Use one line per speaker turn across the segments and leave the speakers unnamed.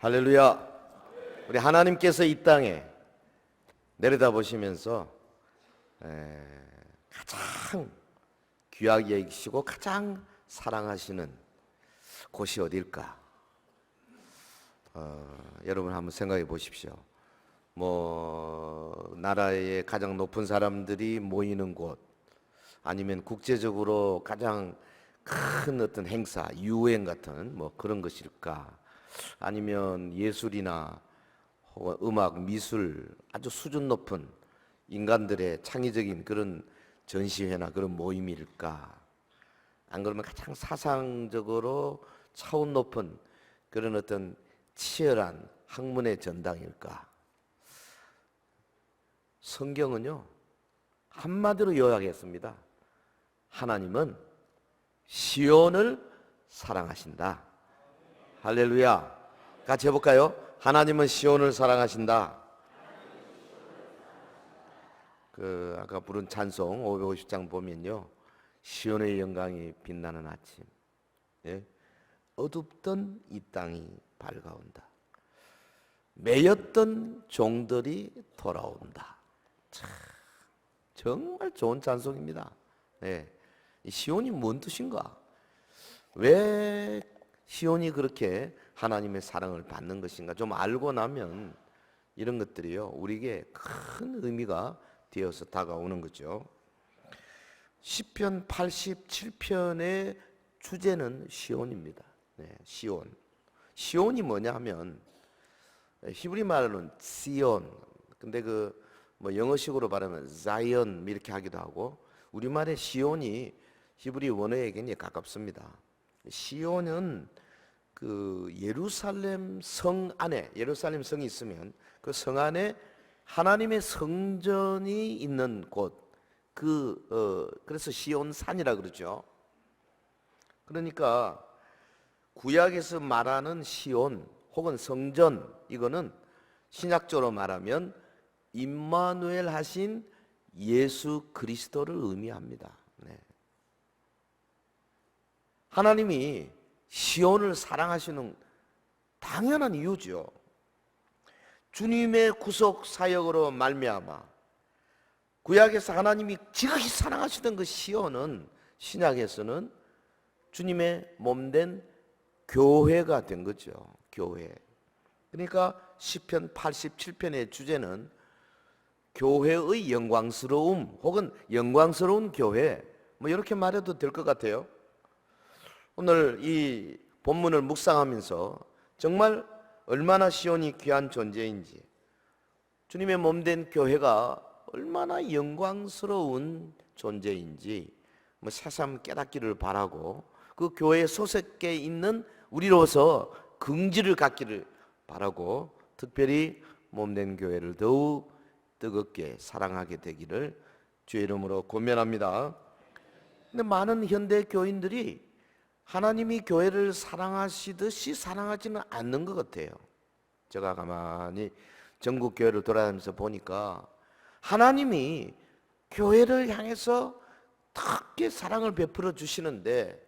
할렐루야. 우리 하나님께서 이 땅에 내려다보시면서 가장 귀하게 여기시고 가장 사랑하시는 곳이 어딜까? 여러분 한번 생각해 보십시오. 나라의 가장 높은 사람들이 모이는 곳, 아니면 국제적으로 가장 큰 어떤 행사, 유행 같은 그런 것일까? 아니면 예술이나 혹은 음악, 미술, 아주 수준 높은 인간들의 창의적인 그런 전시회나 그런 모임일까? 안 그러면 가장 사상적으로 차원 높은 그런 어떤 치열한 학문의 전당일까? 성경은요, 한마디로 요약했습니다. 하나님은 시온을 사랑하신다. 할렐루야. 같이 해볼까요? 하나님은 시온을 사랑하신다. 아까 부른 찬송 550장 보면요, 시온의 영광이 빛나는 아침, 어둡던 이 땅이 밝아온다. 매였던 종들이 돌아온다. 참, 정말 좋은 찬송입니다. 이 시온이 뭔 뜻인가? 왜 시온이 그렇게 하나님의 사랑을 받는 것인가? 좀 알고 나면 이런 것들이요, 우리에게 큰 의미가 되어서 다가오는 거죠. 시편 87편의 주제는 시온입니다. 시온. 시온이 뭐냐 하면 히브리 말로는 시온. 근데 영어식으로 발음하면 자이언 이렇게 하기도 하고, 우리말의 시온이 히브리 원어에게 가깝습니다. 시온은 예루살렘 성 안에, 예루살렘 성이 있으면 그 성 안에 하나님의 성전이 있는 곳, 그래서 시온산이라 그러죠. 그러니까 구약에서 말하는 시온 혹은 성전, 이거는 신약적으로 말하면 임마누엘 하신 예수 그리스도를 의미합니다. 하나님이 시온을 사랑하시는 당연한 이유죠. 주님의 구속 사역으로 말미암아 구약에서 하나님이 지극히 사랑하시던 그 시온은 신약에서는 주님의 몸된 교회가 된 거죠. 교회. 그러니까 시편 87편의 주제는 교회의 영광스러움 혹은 영광스러운 교회, 이렇게 말해도 될 것 같아요. 오늘 이 본문을 묵상하면서 정말 얼마나 시온이 귀한 존재인지, 주님의 몸된 교회가 얼마나 영광스러운 존재인지 새삼 깨닫기를 바라고, 그 교회 소속에 있는 우리로서 긍지를 갖기를 바라고, 특별히 몸된 교회를 더욱 뜨겁게 사랑하게 되기를 주의 이름으로 권면합니다. 근데 많은 현대 교인들이 하나님이 교회를 사랑하시듯이 사랑하지는 않는 것 같아요. 제가 가만히 전국 교회를 돌아다니면서 보니까 하나님이 교회를 향해서 특히 사랑을 베풀어 주시는데,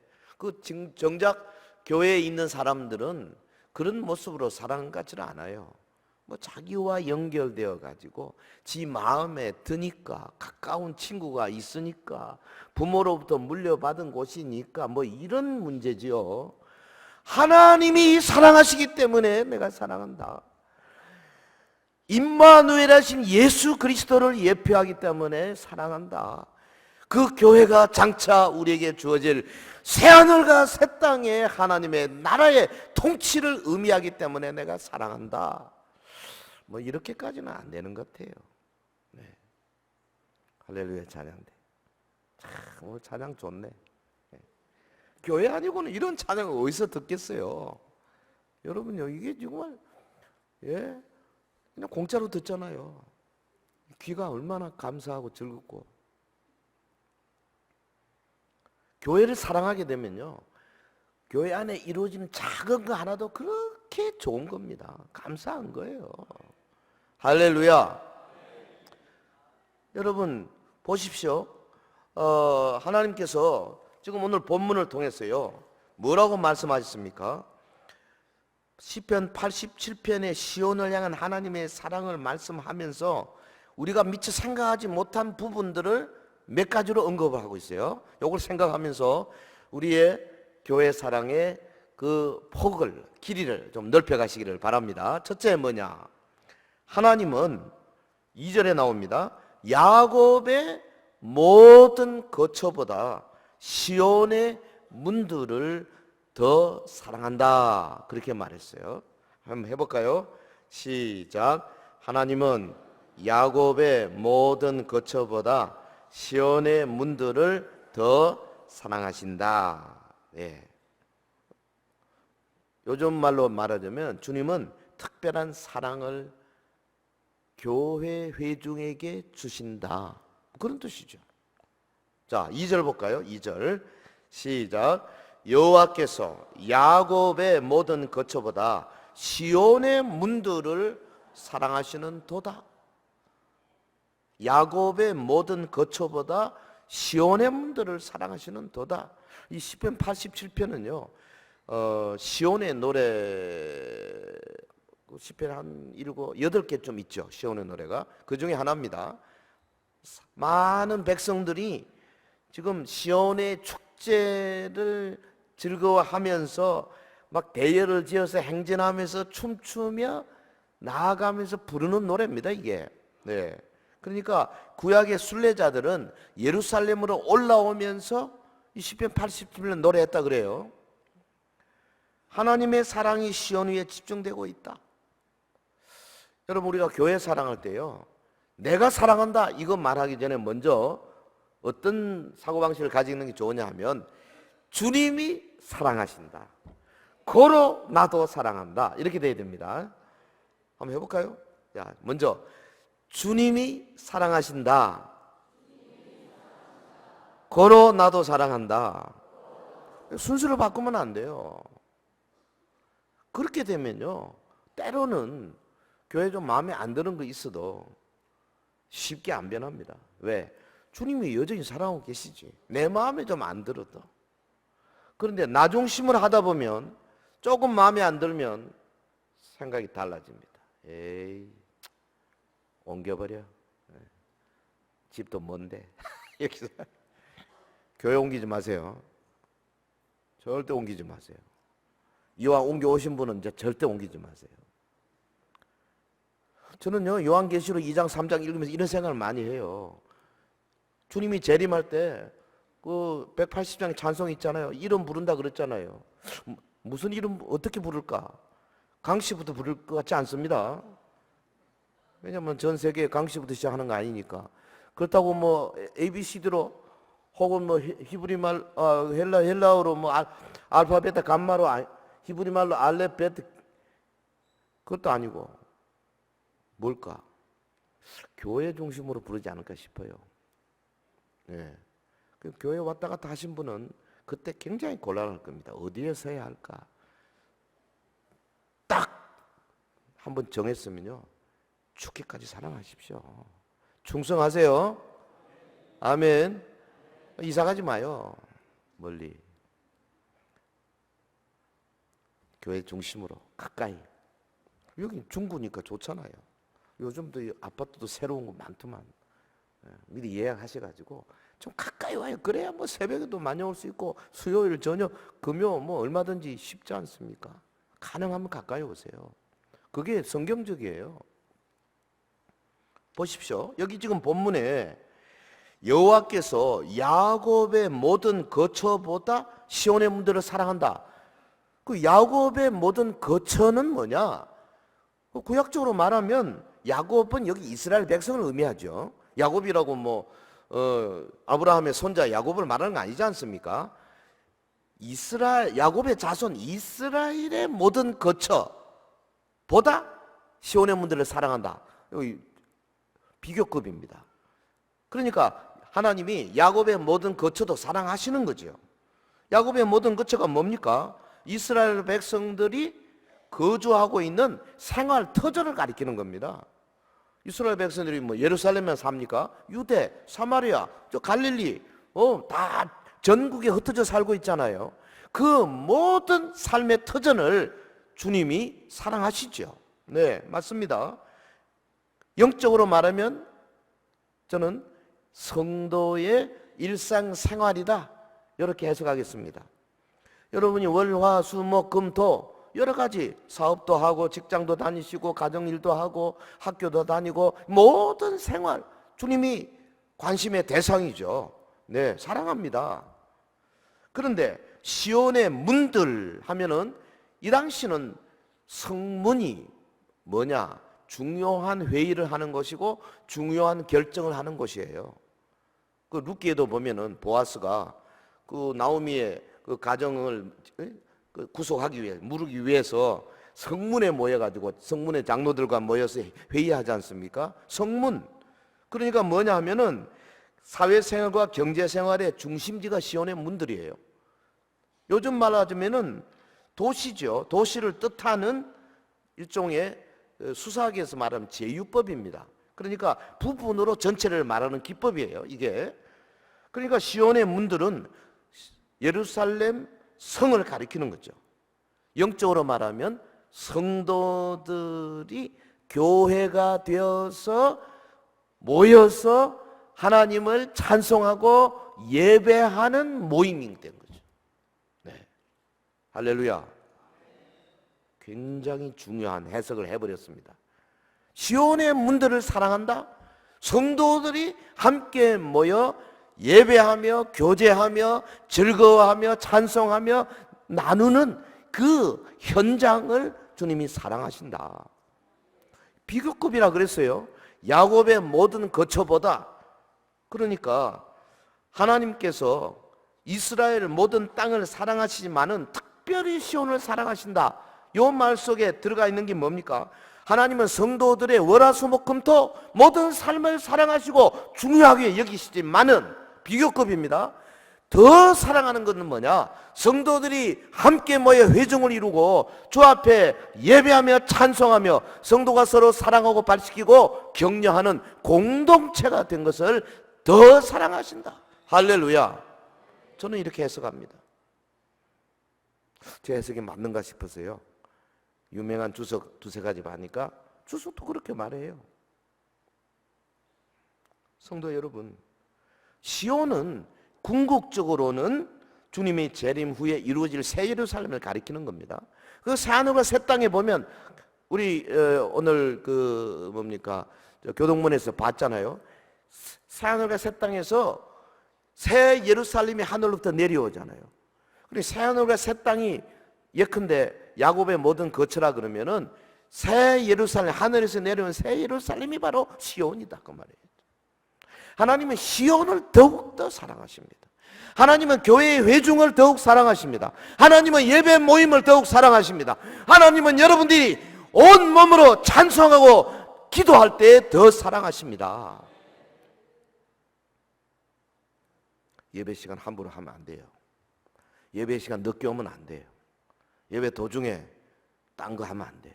정작 교회에 있는 사람들은 그런 모습으로 사랑받지는 않아요. 자기와 연결되어 가지고 지 마음에 드니까, 가까운 친구가 있으니까, 부모로부터 물려받은 곳이니까 이런 문제지요. 하나님이 사랑하시기 때문에 내가 사랑한다. 임마누엘 하신 예수 그리스도를 예표하기 때문에 사랑한다. 그 교회가 장차 우리에게 주어질 새하늘과 새 땅의 하나님의 나라의 통치를 의미하기 때문에 내가 사랑한다. 이렇게까지는 안 되는 것 같아요. 할렐루야. 찬양대. 오늘 찬양 좋네. 교회 아니고는 이런 찬양을 어디서 듣겠어요? 여러분요, 이게 정말 그냥 공짜로 듣잖아요. 귀가 얼마나 감사하고 즐겁고. 교회를 사랑하게 되면요, 교회 안에 이루어지는 작은 거 하나도 그렇게 좋은 겁니다. 감사한 거예요. 할렐루야. 여러분 보십시오. 하나님께서 지금 오늘 본문을 통해서요, 뭐라고 말씀하셨습니까? 시편 87편의 시온을 향한 하나님의 사랑을 말씀하면서 우리가 미처 생각하지 못한 부분들을 몇 가지로 언급을 하고 있어요. 이걸 생각하면서 우리의 교회 사랑의 그 폭을, 길이를 좀 넓혀 가시기를 바랍니다. 첫째 뭐냐? 하나님은 2절에 나옵니다. 야곱의 모든 거처보다 시온의 문들을 더 사랑한다. 그렇게 말했어요. 한번 해볼까요? 시작. 하나님은 야곱의 모든 거처보다 시온의 문들을 더 사랑하신다. 네. 요즘 말로 말하자면 주님은 특별한 사랑을 교회 회중에게 주신다. 그런 뜻이죠. 자, 2절 볼까요? 2절 시작. 여호와께서 야곱의 모든 거처보다 시온의 문들을 사랑하시는 도다. 야곱의 모든 거처보다 시온의 문들을 사랑하시는 도다. 이 시편 87편은요 시온의 노래 시편 한 8개쯤 있죠. 시온의 노래가 그 중에 하나입니다. 많은 백성들이 지금 시온의 축제를 즐거워하면서 막 대열을 지어서 행진하면서 춤추며 나아가면서 부르는 노래입니다, 이게. 네. 그러니까 구약의 순례자들은 예루살렘으로 올라오면서 이 시편 87편 노래했다 그래요. 하나님의 사랑이 시온 위에 집중되고 있다. 여러분, 우리가 교회 사랑할 때요, 내가 사랑한다 이거 말하기 전에 먼저 어떤 사고방식을 가지고 있는 게 좋으냐 하면 주님이 사랑하신다. 고로 나도 사랑한다. 이렇게 돼야 됩니다. 한번 해볼까요? 자, 먼저 주님이 사랑하신다. 고로 나도 사랑한다. 순서를 바꾸면 안 돼요. 그렇게 되면요, 때로는 교회 좀 마음에 안 드는 거 있어도 쉽게 안 변합니다. 왜? 주님이 여전히 사랑하고 계시지. 내 마음에 좀 안 들어도. 그런데 나 중심을 하다 보면 조금 마음에 안 들면 생각이 달라집니다. 에이, 옮겨버려. 집도 먼데. 여기서 교회 옮기지 마세요. 절대 옮기지 마세요. 이왕 옮겨오신 분은 이제 절대 옮기지 마세요. 저는요, 요한계시록 2장 3장 읽으면서 이런 생각을 많이 해요. 주님이 재림할 때 그 180장의 찬송 있잖아요. 이름 부른다 그랬잖아요. 무슨 이름 어떻게 부를까? 강씨부터 부를 것 같지 않습니다. 왜냐하면 전 세계 강씨부터 시작하는 거 아니니까. 그렇다고 뭐 ABCD로 혹은 뭐 히브리 말 헬라어로 뭐 알파 베타 감마로 히브리 말로 알렙 베타 그것도 아니고 뭘까? 교회 중심으로 부르지 않을까 싶어요. 네. 그 교회 왔다 갔다 하신 분은 그때 굉장히 곤란할 겁니다. 어디에 서야 할까? 딱 한번 정했으면요, 죽기까지 사랑하십시오. 충성하세요. 아멘. 이사 가지 마요. 멀리. 교회 중심으로 가까이. 여기 중구니까 좋잖아요. 요즘도 아파트도 새로운 거 많더만. 미리 예약하셔가지고 좀 가까이 와요. 그래야 뭐 새벽에도 많이 올 수 있고 수요일 저녁 금요 뭐 얼마든지 쉽지 않습니까? 가능하면 가까이 오세요. 그게 성경적이에요. 보십시오. 여기 지금 본문에 여호와께서 야곱의 모든 거처보다 시온의 문들을 사랑한다. 그 야곱의 모든 거처는 뭐냐? 구약적으로 말하면 야곱은 여기 이스라엘 백성을 의미하죠. 야곱이라고 뭐 아브라함의 손자 야곱을 말하는 거 아니지 않습니까? 야곱의 자손 이스라엘의 모든 거처보다 시온의 문들을 사랑한다. 여기 비교급입니다. 그러니까 하나님이 야곱의 모든 거처도 사랑하시는 거죠. 야곱의 모든 거처가 뭡니까? 이스라엘 백성들이 거주하고 있는 생활 터전을 가리키는 겁니다. 이스라엘 백성들이 뭐 예루살렘에 삽니까? 유대, 사마리아, 저 갈릴리, 다 전국에 흩어져 살고 있잖아요. 그 모든 삶의 터전을 주님이 사랑하시죠. 네, 맞습니다. 영적으로 말하면 저는 성도의 일상생활이다, 이렇게 해석하겠습니다. 여러분이 월, 화, 수, 목, 금, 토 여러 가지 사업도 하고 직장도 다니시고 가정일도 하고 학교도 다니고 모든 생활 주님이 관심의 대상이죠. 네, 사랑합니다. 그런데 시온의 문들 하면은 이 당시는 성문이 뭐냐? 중요한 회의를 하는 것이고 중요한 결정을 하는 것이에요. 그 룻기에도 보면은 보아스가 그 나오미의 그 가정을 구속하기 위해, 물기 위해서 성문에 모여가지고 성문의 장로들과 모여서 회의하지 않습니까? 성문. 그러니까 뭐냐 하면은 사회생활과 경제생활의 중심지가 시온의 문들이에요. 요즘 말하자면은 도시죠. 도시를 뜻하는 일종의 수사학에서 말하면 제유법입니다. 그러니까 부분으로 전체를 말하는 기법이에요, 이게. 그러니까 시온의 문들은 예루살렘 성을 가리키는 거죠. 영적으로 말하면 성도들이 교회가 되어서 모여서 하나님을 찬송하고 예배하는 모임이 된 거죠. 네, 할렐루야. 굉장히 중요한 해석을 해버렸습니다. 시온의 문들을 사랑한다? 성도들이 함께 모여 예배하며 교제하며 즐거워하며 찬송하며 나누는 그 현장을 주님이 사랑하신다. 비교급이라 그랬어요. 야곱의 모든 거처보다. 그러니까 하나님께서 이스라엘 모든 땅을 사랑하시지만은 특별히 시온을 사랑하신다. 이 말 속에 들어가 있는 게 뭡니까? 하나님은 성도들의 월화수목금토 모든 삶을 사랑하시고 중요하게 여기시지만은 비교급입니다. 더 사랑하는 것은 뭐냐? 성도들이 함께 모여 회중을 이루고 주 앞에 예배하며 찬송하며 성도가 서로 사랑하고 발시키고 격려하는 공동체가 된 것을 더 사랑하신다. 할렐루야. 저는 이렇게 해석합니다. 제 해석이 맞는가 싶어서요. 유명한 주석 두세 가지 봐니까 주석도 그렇게 말해요. 성도 여러분, 시온은 궁극적으로는 주님의 재림 후에 이루어질 새 예루살렘을 가리키는 겁니다. 그 새하늘과 새 땅에 보면 우리 오늘 그 뭡니까 교동문에서 봤잖아요. 새하늘과 새 땅에서 새 예루살렘이 하늘로부터 내려오잖아요. 그리고 새하늘과 새 땅이 예컨대 야곱의 모든 거처라 그러면은 새 예루살렘, 하늘에서 내려온 새 예루살렘이 바로 시온이다 그 말이에요. 하나님은 시온을 더욱더 사랑하십니다. 하나님은 교회의 회중을 더욱 사랑하십니다. 하나님은 예배 모임을 더욱 사랑하십니다. 하나님은 여러분들이 온 몸으로 찬송하고 기도할 때 더 사랑하십니다. 예배 시간 함부로 하면 안 돼요. 예배 시간 늦게 오면 안 돼요. 예배 도중에 딴 거 하면 안 돼요.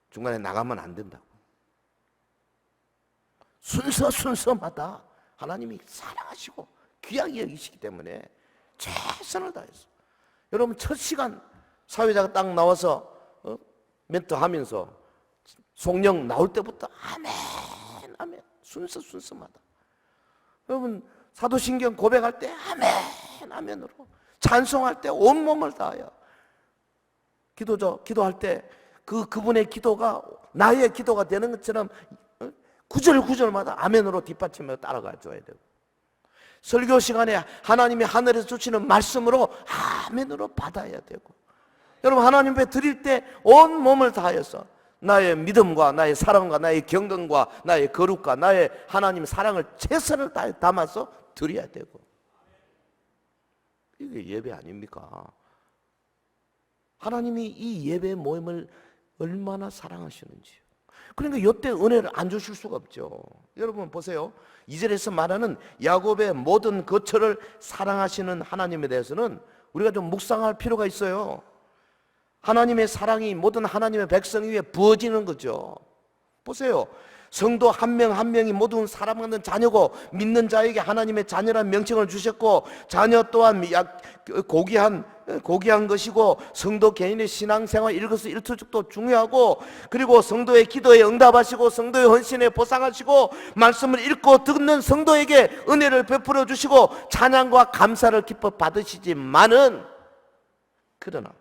중간에 나가면 안 된다고. 순서마다 하나님이 사랑하시고 귀하게 여기시기 때문에 최선을 다해서 여러분 첫 시간 사회자가 딱 나와서 멘트 하면서 송영 나올 때부터 아멘 아멘 순서마다 여러분 사도신경 고백할 때 아멘 아멘으로 찬송할 때 온몸을 다하여 기도할 때 그분의 기도가 나의 기도가 되는 것처럼 구절마다 아멘으로 뒷받침하며 따라가 줘야 되고 설교 시간에 하나님이 하늘에서 주시는 말씀으로 아멘으로 받아야 되고 여러분 하나님 앞에 드릴 때 온 몸을 다하여서 나의 믿음과 나의 사랑과 나의 경건과 나의 거룩과 나의 하나님 사랑을 최선을 다해 담아서 드려야 되고 이게 예배 아닙니까? 하나님이 이 예배 모임을 얼마나 사랑하시는지요. 그러니까 이때 은혜를 안 주실 수가 없죠. 여러분 보세요. 2절에서 말하는 야곱의 모든 거처를 사랑하시는 하나님에 대해서는 우리가 좀 묵상할 필요가 있어요. 하나님의 사랑이 모든 하나님의 백성 위에 부어지는 거죠. 보세요. 성도 한 명 한 명이 모든 사랑하는 자녀고 믿는 자에게 하나님의 자녀라는 명칭을 주셨고 자녀 또한 고귀한 것이고 성도 개인의 신앙생활 일거수일투족도 중요하고 그리고 성도의 기도에 응답하시고 성도의 헌신에 보상하시고 말씀을 읽고 듣는 성도에게 은혜를 베풀어 주시고 찬양과 감사를 기뻐 받으시지만은 그러나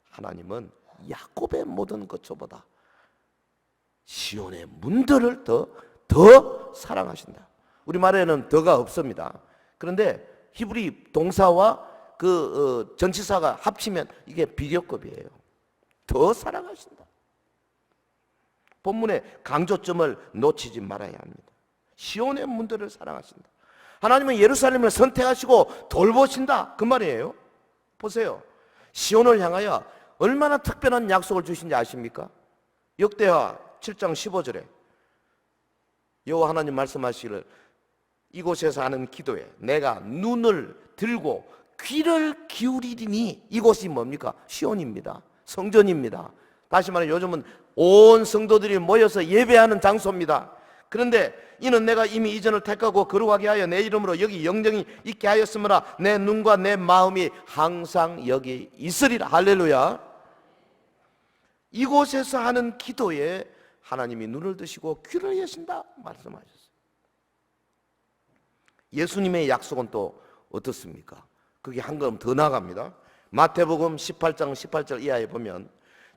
하나님은 야곱의 모든 것보다 시온의 문들을 더 사랑하신다. 우리말에는 더가 없습니다. 그런데 히브리 동사와 전치사가 합치면 이게 비교급이에요. 더 사랑하신다. 본문의 강조점을 놓치지 말아야 합니다. 시온의 문들을 사랑하신다. 하나님은 예루살렘을 선택하시고 돌보신다. 그 말이에요. 보세요. 시온을 향하여 얼마나 특별한 약속을 주신지 아십니까? 역대하 7장 15절에 여호와 하나님 말씀하시기를 이곳에서 하는 기도에 내가 눈을 들고 귀를 기울이리니 이곳이 뭡니까? 시온입니다. 성전입니다. 다시 말해 요즘은 온 성도들이 모여서 예배하는 장소입니다. 그런데 이는 내가 이미 이전을 택하고 거룩하게 하여 내 이름으로 여기 영정이 있게 하였으므로 내 눈과 내 마음이 항상 여기 있으리라. 할렐루야. 이곳에서 하는 기도에 하나님이 눈을 드시고 귀를 여신다 말씀하셨어요. 예수님의 약속은 또 어떻습니까? 그게 한 걸음 더 나아갑니다. 마태복음 18장 18절 이하에 보면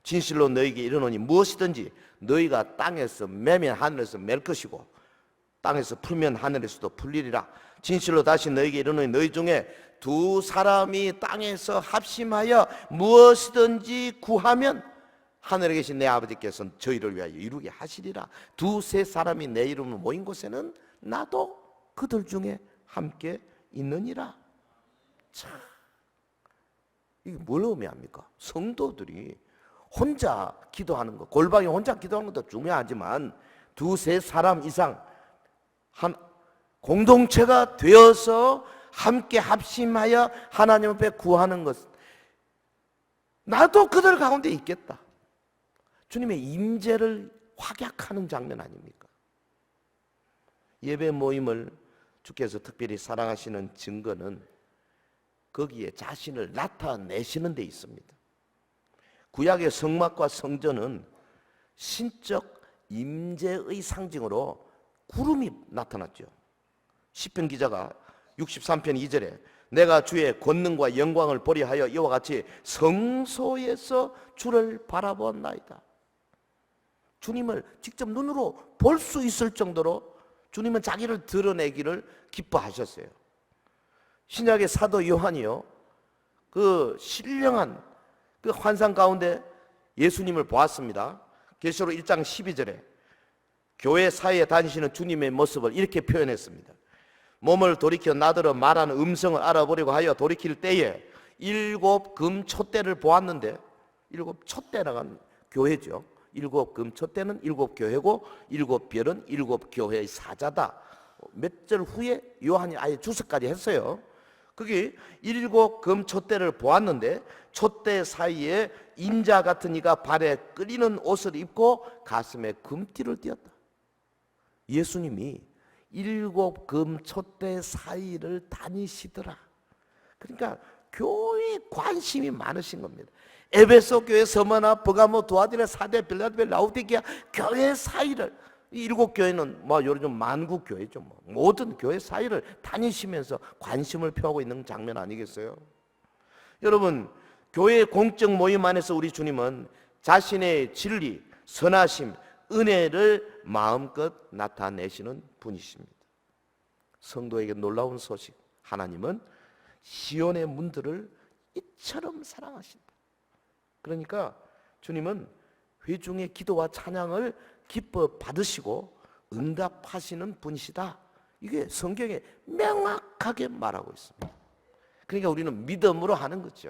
진실로 너희에게 이르노니 무엇이든지 너희가 땅에서 매면 하늘에서 맬 것이고 땅에서 풀면 하늘에서도 풀리리라. 진실로 다시 너희에게 이르노니 너희 중에 두 사람이 땅에서 합심하여 무엇이든지 구하면 하늘에 계신 내 아버지께서 저희를 위하여 이루게 하시리라. 두세 사람이 내 이름으로 모인 곳에는 나도 그들 중에 함께 있느니라. 참, 이게 뭘 의미합니까? 성도들이 혼자 기도하는 것, 골방에 혼자 기도하는 것도 중요하지만 두세 사람 이상 한 공동체가 되어서 함께 합심하여 하나님 앞에 구하는 것, 나도 그들 가운데 있겠다. 주님의 임재를 확약하는 장면 아닙니까? 예배 모임을 주께서 특별히 사랑하시는 증거는 거기에 자신을 나타내시는 데 있습니다. 구약의 성막과 성전은 신적 임재의 상징으로 구름이 나타났죠. 시편 기자가 63편 2절에 내가 주의 권능과 영광을 보려 하여 이와 같이 성소에서 주를 바라보았나이다. 주님을 직접 눈으로 볼 수 있을 정도로 주님은 자기를 드러내기를 기뻐하셨어요. 신약의 사도 요한이요, 그 신령한 그 환상 가운데 예수님을 보았습니다. 계시록 1장 12절에 교회 사이에 다니시는 주님의 모습을 이렇게 표현했습니다. 몸을 돌이켜 나더러 말하는 음성을 알아보려고 하여 돌이킬 때에 7 금촛대를 보았는데, 7 촛대라는 교회죠. 7 금촛대는 7 교회고 7 별은 7 교회의 사자다. 몇 절 후에 요한이 아예 주석까지 했어요. 거기 7 금촛대를 보았는데 촛대 사이에 인자 같은 이가 발에 끓이는 옷을 입고 가슴에 금띠를 띄었다. 예수님이 7 금촛대 사이를 다니시더라. 그러니까 교회에 관심이 많으신 겁니다. 에베소 교회, 서머나, 버가모, 두아디라, 사대, 빌라델, 라우디게아 교회 사이를, 이 7 교회는 뭐 요즘 만국 교회죠. 뭐 모든 교회 사이를 다니시면서 관심을 표하고 있는 장면 아니겠어요? 여러분, 교회 공적 모임 안에서 우리 주님은 자신의 진리, 선하심, 은혜를 마음껏 나타내시는 분이십니다. 성도에게 놀라운 소식, 하나님은 시온의 문들을 이처럼 사랑하신다. 그러니까 주님은 회중의 기도와 찬양을 기뻐 받으시고 응답하시는 분이시다. 이게 성경에 명확하게 말하고 있습니다. 그러니까 우리는 믿음으로 하는 거죠.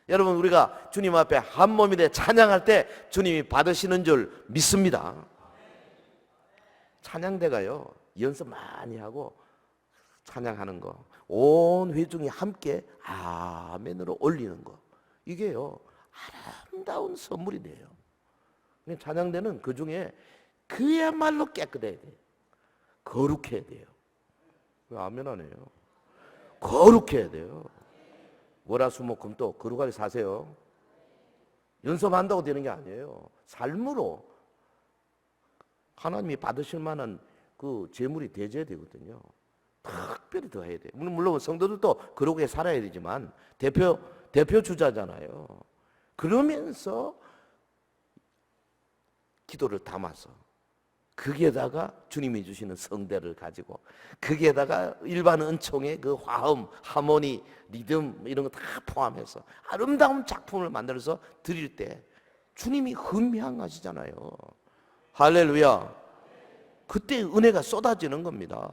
여러분, 우리가 주님 앞에 한 몸이 돼 찬양할 때 주님이 받으시는 줄 믿습니다. 찬양대가요, 연습 많이 하고 찬양하는 거, 온 회중이 함께 아멘으로 올리는 거, 이게요 아름다운 선물이 돼요. 찬양대는 그 중에 그야말로 깨끗해야 돼요. 거룩해야 돼요. 왜 아멘 안 해요? 거룩해야 돼요. 월화수목금도 거룩하게 사세요. 연습한다고 되는 게 아니에요. 삶으로 하나님이 받으실 만한 그 재물이 되져야 되거든요. 특별히 더 해야 돼요. 물론 성도들도 거룩하게 살아야 되지만 대표 주자잖아요. 그러면서 기도를 담아서 거기에다가 주님이 주시는 성대를 가지고 거기에다가 일반 은총의 그 화음, 하모니, 리듬 이런 거 다 포함해서 아름다운 작품을 만들어서 드릴 때 주님이 흠향하시잖아요. 할렐루야. 그때 은혜가 쏟아지는 겁니다.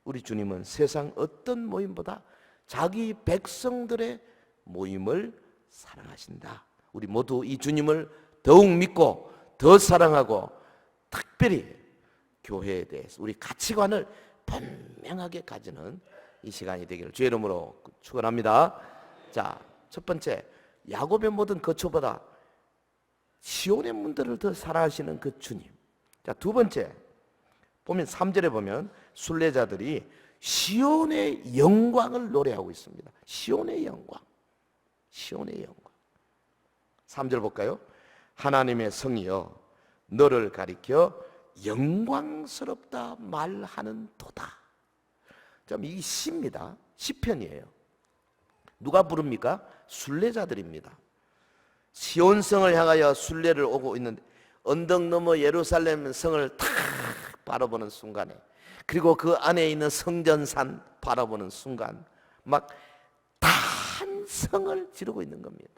우리 주님은 세상 어떤 모임보다 자기 백성들의 모임을 사랑하신다. 우리 모두 이 주님을 더욱 믿고 더 사랑하고 특별히 교회에 대해서 우리 가치관을 분명하게 가지는 이 시간이 되기를 주의 이름으로 축원합니다. 자, 첫 번째, 야곱의 모든 거처보다 시온의 문들을 더 사랑하시는 그 주님. 자, 두 번째, 보면 3절에 보면 순례자들이 시온의 영광을 노래하고 있습니다. 시온의 영광, 시온의 영광. 3절 볼까요? 하나님의 성이여 너를 가리켜 영광스럽다 말하는 도다. 이 시입니다. 시편이에요. 누가 부릅니까? 순례자들입니다. 시온성을 향하여 순례를 오고 있는데 언덕 너머 예루살렘 성을 탁 바라보는 순간에, 그리고 그 안에 있는 성전산 바라보는 순간 막 탄성을 지르고 있는 겁니다.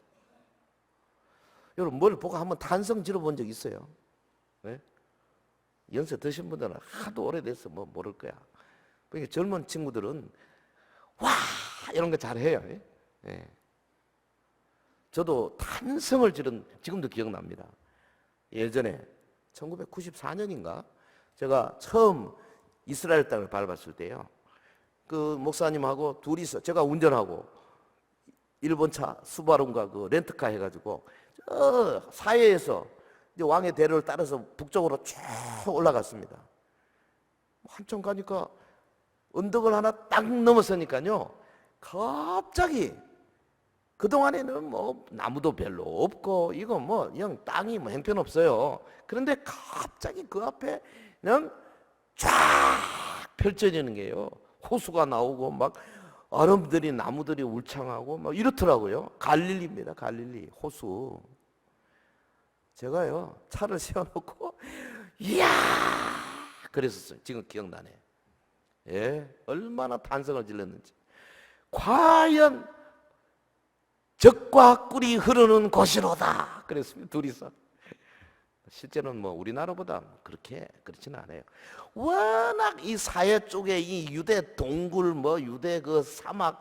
여러분, 뭘 보고 한번 탄성 지르본 적 있어요? 네? 연세 드신 분들은 하도 오래돼서 뭐 모를 거야. 그러니까 젊은 친구들은 와 이런 거 잘해요. 네. 저도 탄성을 지른, 지금도 기억납니다. 예전에 1994년인가 제가 처음 이스라엘 땅을 밟았을 때요, 그 목사님하고 둘이서 제가 운전하고 일본 차 수바루인가 그 렌트카 해가지고 저 사해에서 이제 왕의 대로를 따라서 북쪽으로 쭉 올라갔습니다. 한참 가니까 언덕을 하나 딱 넘어서니까요, 갑자기 그동안에는 뭐 나무도 별로 없고 이거 뭐 그냥 땅이 뭐 형편없어요. 그런데 갑자기 그 앞에 그냥 쫙 펼쳐지는 게요, 호수가 나오고 막 얼음들이, 나무들이 울창하고 막 이렇더라고요. 갈릴리입니다. 갈릴리 호수. 제가요 차를 세워놓고 이야 그랬었어요. 지금 기억나네. 예, 얼마나 탄성을 질렀는지. 과연 젖과 꿀이 흐르는 곳이로다 그랬습니다. 둘이서. 실제로는 뭐 우리나라보다 그렇지는 않아요. 워낙 이 사해 쪽에 이 유대 동굴, 뭐 유대 그 사막,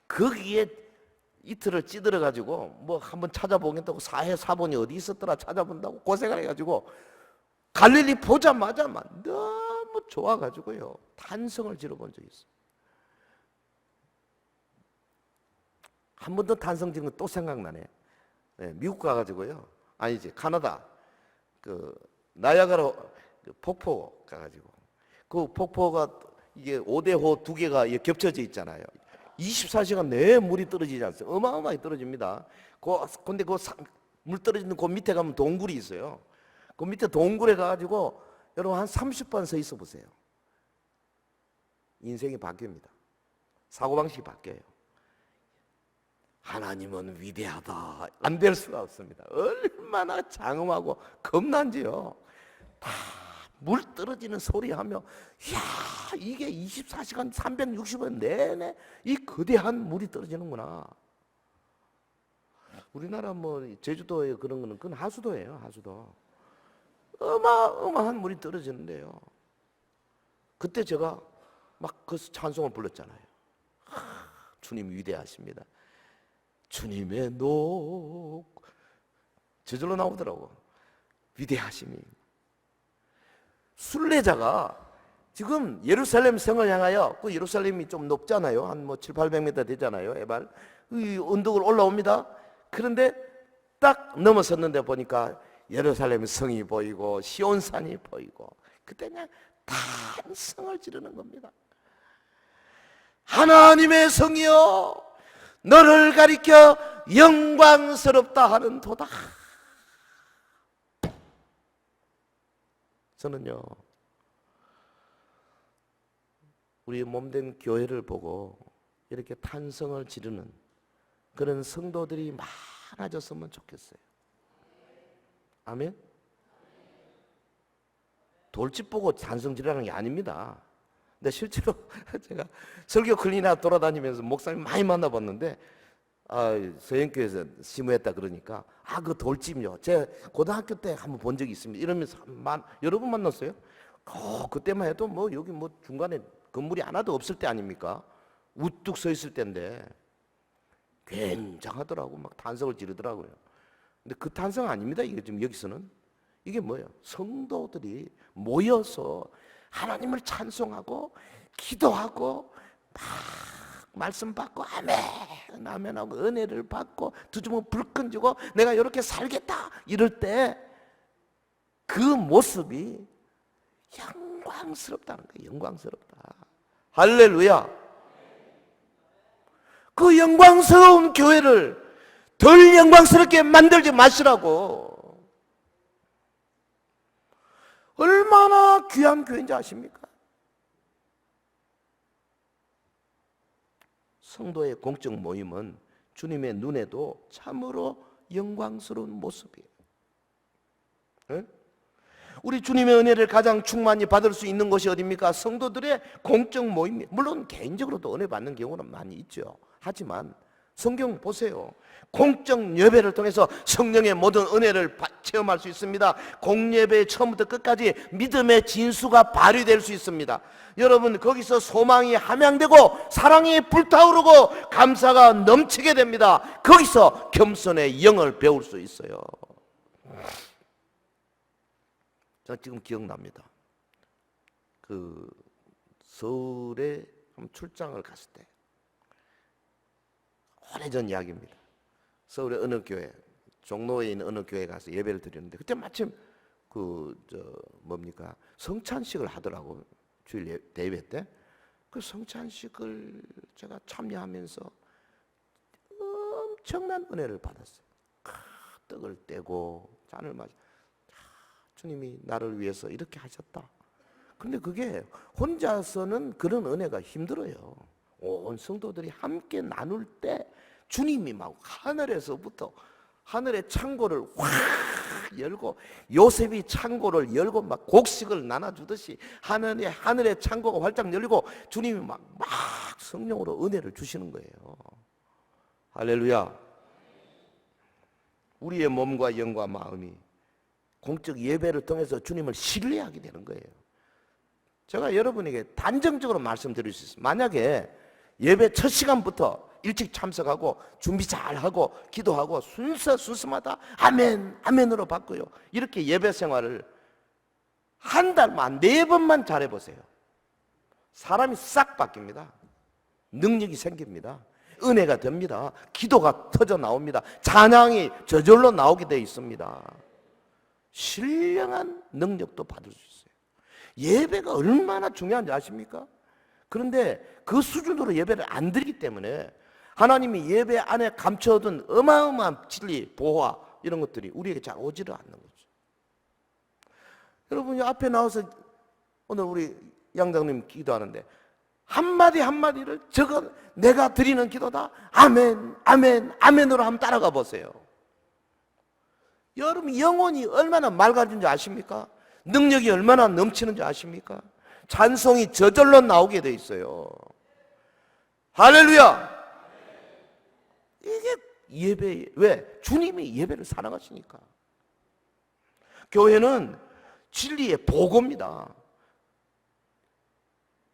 거기에 이틀을 찌들어 가지고 뭐 한번 찾아보겠다고 사해 사본이 어디 있었더라 찾아본다고 고생을 해가지고 갈릴리 보자마자 너무 좋아가지고요 탄성을 지러본 적이 있어요. 한 번 더 탄성 지른 거 또 생각나네. 네, 미국 가가지고요, 아니지 카나다 그 나야가라 그 폭포 가가지고 그 폭포가 이게 5대호 2개가 겹쳐져 있잖아요. 24시간 내에 물이 떨어지지 않습니까? 어마어마하게 떨어집니다. 근데 물 떨어지는 그 밑에 가면 동굴이 있어요. 그 밑에 동굴에 가가지고 여러분 한 30번 서 있어 보세요. 인생이 바뀝니다. 사고방식이 바뀌어요. 하나님은 위대하다. 안 될 수가 없습니다. 얼마나 장엄하고 겁난지요. 다 물 떨어지는 소리 하며, 이야, 이게 24시간 365일 내내 이 거대한 물이 떨어지는구나. 우리나라 뭐 제주도에 그런 거는 그건 하수도예요, 하수도. 어마어마한 물이 떨어지는데요. 그때 제가 막 그 찬송을 불렀잖아요. 주님 위대하십니다. 주님의 저절로 나오더라고. 위대하심이. 순례자가 지금 예루살렘 성을 향하여, 그 예루살렘이 좀 높잖아요. 한 뭐 700~800m 되잖아요, 해발. 이 언덕을 올라옵니다. 그런데 딱 넘어섰는데 보니까 예루살렘 성이 보이고 시온산이 보이고 그때 그냥 탄성을 지르는 겁니다. 하나님의 성이여 너를 가리켜 영광스럽다 하는 도다. 저는요 우리 몸된 교회를 보고 이렇게 탄성을 지르는 그런 성도들이 많아졌으면 좋겠어요. 아멘? 돌집 보고 탄성 지르라는 게 아닙니다. 근데 실제로 제가 설교 클리나 돌아다니면서 목사님 많이 만나봤는데 서영교회에서 심우했다 그러니까 그 돌집요 제가 고등학교 때 한번 본 적이 있습니다 이러면서 여러 번 만났어요. 그때만 해도 뭐 여기 뭐 중간에 건물이 하나도 없을 때 아닙니까? 우뚝 서 있을 때인데 굉장하더라고. 막 탄성을 지르더라고요. 근데 그 탄성 아닙니다. 이게 지금 여기서는 이게 뭐예요? 성도들이 모여서 하나님을 찬송하고 기도하고 막 말씀 받고 아멘 아멘하고 은혜를 받고 두 주먹 불 끈지고 내가 이렇게 살겠다 이럴 때 그 모습이 영광스럽다는 거예요. 영광스럽다. 할렐루야. 그 영광스러운 교회를 덜 영광스럽게 만들지 마시라고. 얼마나 귀한 교회인지 아십니까? 성도의 공적 모임은 주님의 눈에도 참으로 영광스러운 모습이에요. 네? 우리 주님의 은혜를 가장 충만히 받을 수 있는 것이 어디입니까? 성도들의 공적 모임. 물론 개인적으로도 은혜 받는 경우는 많이 있죠. 하지만 성경 보세요. 공적 예배를 통해서 성령의 모든 은혜를 체험할 수 있습니다. 공예배의 처음부터 끝까지 믿음의 진수가 발휘될 수 있습니다. 여러분 거기서 소망이 함양되고 사랑이 불타오르고 감사가 넘치게 됩니다. 거기서 겸손의 영을 배울 수 있어요. 저 지금 기억납니다. 그 서울에 출장을 갔을 때 오래전 이야기입니다. 서울의 어느 교회, 종로에 있는 어느 교회에 가서 예배를 드렸는데 그때 마침 성찬식을 하더라고. 주일 대회 때. 그 성찬식을 제가 참여하면서 엄청난 은혜를 받았어요. 떡을 떼고 잔을 마시. 주님이 나를 위해서 이렇게 하셨다. 그런데 그게 혼자서는 그런 은혜가 힘들어요. 온 성도들이 함께 나눌 때 주님이 막 하늘에서부터 하늘의 창고를 확 열고 요셉이 창고를 열고 막 곡식을 나눠주듯이 하늘의 창고가 활짝 열리고 주님이 막 성령으로 은혜를 주시는 거예요. 할렐루야. 우리의 몸과 영과 마음이 공적 예배를 통해서 주님을 신뢰하게 되는 거예요. 제가 여러분에게 단정적으로 말씀드릴 수 있습니다. 만약에 예배 첫 시간부터 일찍 참석하고 준비 잘하고 기도하고 순서마다 아멘 아멘으로 받고요. 이렇게 예배 생활을 한 달만 4번만 잘해보세요. 사람이 싹 바뀝니다. 능력이 생깁니다. 은혜가 됩니다. 기도가 터져 나옵니다. 찬양이 저절로 나오게 되어 있습니다. 신령한 능력도 받을 수 있어요. 예배가 얼마나 중요한지 아십니까? 그런데 그 수준으로 예배를 안 드리기 때문에 하나님이 예배 안에 감춰둔 어마어마한 진리, 보화 이런 것들이 우리에게 잘 오지를 않는 거죠. 여러분이 앞에 나와서 오늘 우리 양장님 기도하는데 한마디 한마디를 저건 내가 드리는 기도다. 아멘, 아멘, 아멘으로 한번 따라가 보세요. 여러분 영혼이 얼마나 맑아진지 아십니까? 능력이 얼마나 넘치는지 아십니까? 찬송이 저절로 나오게 돼 있어요. 할렐루야. 이게 예배. 왜? 주님이 예배를 사랑하시니까. 교회는 진리의 보고입니다.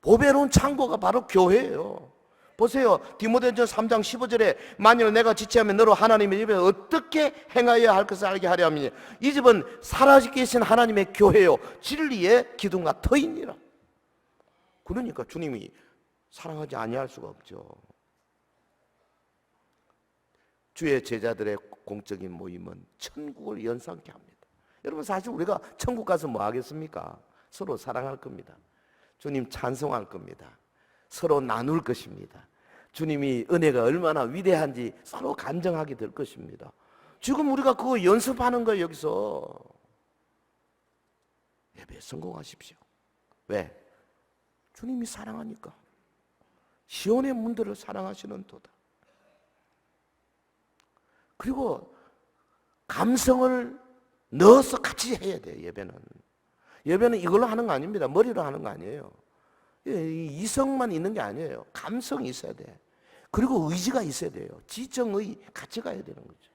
보배로운 창고가 바로 교회예요. 보세요. 디모데전서 3장 15절에 만일 내가 지체하면 너로 하나님의 집에 어떻게 행하여야 할 것을 알게 하려 함이니 이 집은 살아계신 하나님의 교회요 진리의 기둥과 터이니라. 그러니까 주님이 사랑하지 아니할 수가 없죠. 주의 제자들의 공적인 모임은 천국을 연상케 합니다. 여러분 사실 우리가 천국 가서 뭐 하겠습니까? 서로 사랑할 겁니다. 주님 찬송할 겁니다. 서로 나눌 것입니다. 주님이 은혜가 얼마나 위대한지 서로 간증하게 될 것입니다. 지금 우리가 그거 연습하는 거예요. 여기서 예배 성공하십시오. 왜? 주님이 사랑하니까. 시온의 문들을 사랑하시는 도다. 그리고 감성을 넣어서 같이 해야 돼요. 예배는 이걸로 하는 거 아닙니다. 머리로 하는 거 아니에요. 이성만 있는 게 아니에요. 감성이 있어야 돼. 그리고 의지가 있어야 돼요. 지정의 같이 가야 되는 거죠.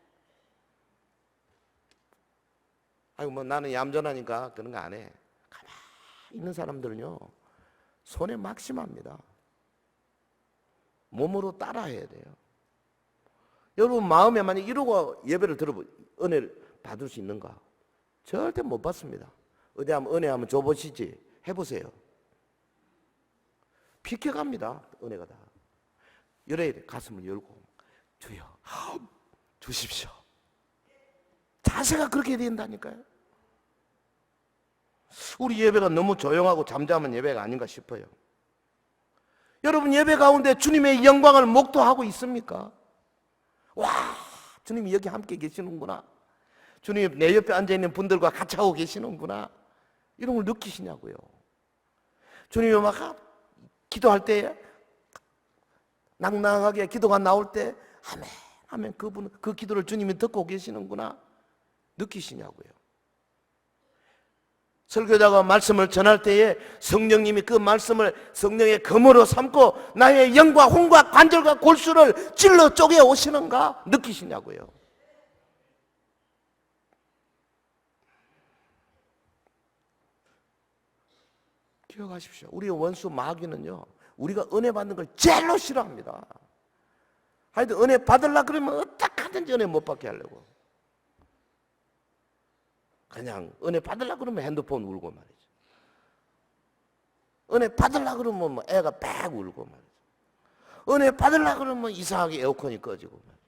아이고 뭐 나는 얌전하니까 그런 거 안 해. 가만히 있는 사람들은요 손에 막심합니다. 몸으로 따라해야 돼요. 여러분 마음에 만약 이러고 예배를 들어보 은혜를 받을 수 있는가? 절대 못 받습니다. 어디 한번 은혜 한번 줘보시지. 해보세요. 비켜갑니다. 은혜가 다. 열어야 돼. 가슴을 열고 주여 주십시오. 자세가 그렇게 된다니까요. 우리 예배가 너무 조용하고 잠잠한 예배가 아닌가 싶어요. 여러분 예배 가운데 주님의 영광을 목도하고 있습니까? 와, 주님이 여기 함께 계시는구나. 주님이 내 옆에 앉아있는 분들과 같이 하고 계시는구나. 이런 걸 느끼시냐고요. 주님이 막 기도할 때 낭낭하게 기도가 나올 때 아멘, 아멘, 그 기도를 주님이 듣고 계시는구나. 느끼시냐고요. 설교자가 말씀을 전할 때에 성령님이 그 말씀을 성령의 검으로 삼고 나의 영과 혼과 관절과 골수를 찔러 쪼개 오시는가 느끼시냐고요. 기억하십시오. 우리의 원수 마귀는요 우리가 은혜 받는 걸 제일로 싫어합니다. 하여튼 은혜 받으려고 그러면 어떻게 하든지 은혜 못 받게 하려고. 그냥 은혜 받으려고 그러면 핸드폰 울고 말이죠. 은혜 받으려고 그러면 뭐 애가 빽 울고 말이죠. 은혜 받으려고 그러면 이상하게 에어컨이 꺼지고 말이죠.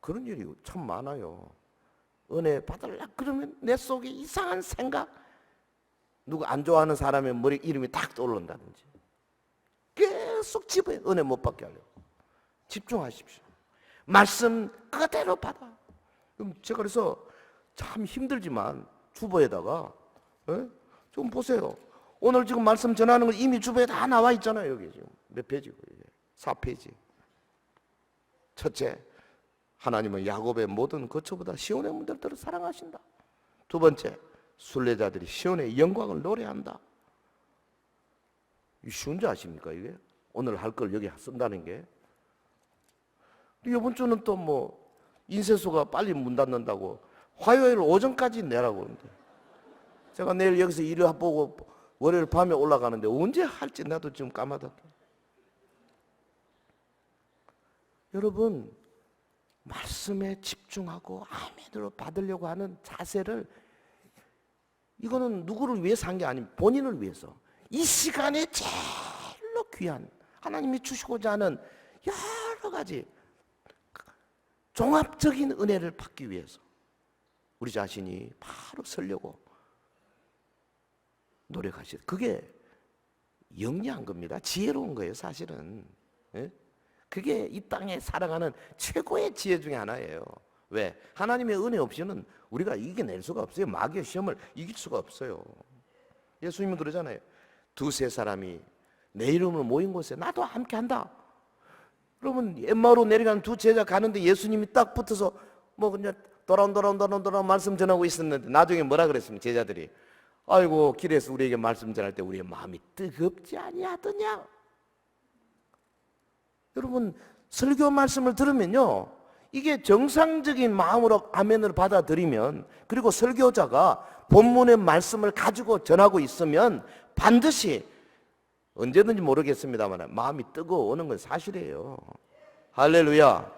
그런 일이 참 많아요. 은혜 받으려고 그러면 내 속에 이상한 생각, 누구 안 좋아하는 사람의 머리 이름이 딱 떠오른다든지 계속 집어요. 은혜 못 받게 하려고. 집중하십시오. 말씀 그대로 받아. 제가 그래서 참 힘들지만 주보에다가 좀 보세요. 오늘 지금 말씀 전하는 거 이미 주보에 다 나와 있잖아요. 여기 지금 몇 페이지고 이게 4페이지. 첫째, 하나님은 야곱의 모든 거처보다 시온의 문들을 사랑하신다. 두 번째, 순례자들이 시온의 영광을 노래한다. 이 쉬운 줄 아십니까 이게? 오늘 할 걸 여기 쓴다는 게. 이번 주는 또 뭐 인쇄소가 빨리 문 닫는다고 화요일 오전까지 내라고 그러는데 제가 내일 여기서 일을 보고 월요일 밤에 올라가는데 언제 할지 나도 지금 까마득해. 여러분 말씀에 집중하고 아멘으로 받으려고 하는 자세를 이거는 누구를 위해서 한 게 아니고 본인을 위해서 이 시간에 제일로 귀한 하나님이 주시고자 하는 여러 가지 종합적인 은혜를 받기 위해서 우리 자신이 바로 서려고 노력하시죠. 그게 영리한 겁니다. 지혜로운 거예요 사실은. 그게 이 땅에 살아가는 최고의 지혜 중에 하나예요. 왜? 하나님의 은혜 없이는 우리가 이겨낼 수가 없어요. 마귀의 시험을 이길 수가 없어요. 예수님은 그러잖아요. 두세 사람이 내 이름으로 모인 곳에 나도 함께 한다. 그러면 엠마오로 내려가는 두 제자 가는데 예수님이 딱 붙어서 뭐 그냥 도란도란 말씀 전하고 있었는데 나중에 뭐라 그랬습니까? 제자들이 아이고 길에서 우리에게 말씀 전할 때 우리의 마음이 뜨겁지 아니하더냐. 여러분 설교 말씀을 들으면요 이게 정상적인 마음으로 아멘을 받아들이면 그리고 설교자가 본문의 말씀을 가지고 전하고 있으면 반드시 언제든지 모르겠습니다만 마음이 뜨거워오는 건 사실이에요. 할렐루야.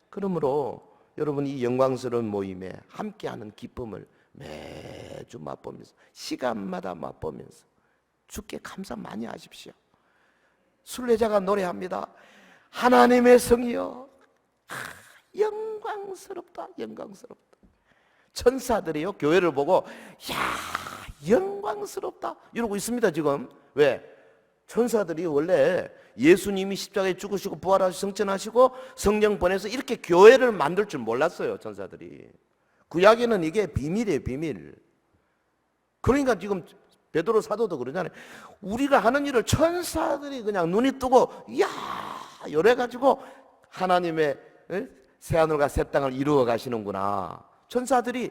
그러므로 여러분 이 영광스러운 모임에 함께하는 기쁨을 매주 맛보면서 시간마다 맛보면서 주께 감사 많이 하십시오. 순례자가 노래합니다. 하나님의 성이여 영광 영광스럽다, 영광스럽다. 천사들이요 교회를 보고 야 영광스럽다 이러고 있습니다 지금. 왜? 천사들이 원래 예수님이 십자가에 죽으시고 부활하시고 성천하시고 성령 보내서 이렇게 교회를 만들 줄 몰랐어요 천사들이. 구약에는 이게 비밀이에요, 비밀. 그러니까 지금 베드로 사도도 그러잖아요. 우리가 하는 일을 천사들이 그냥 눈이 뜨고 이야 이래가지고 하나님의 새하늘과 새 땅을 이루어 가시는구나. 천사들이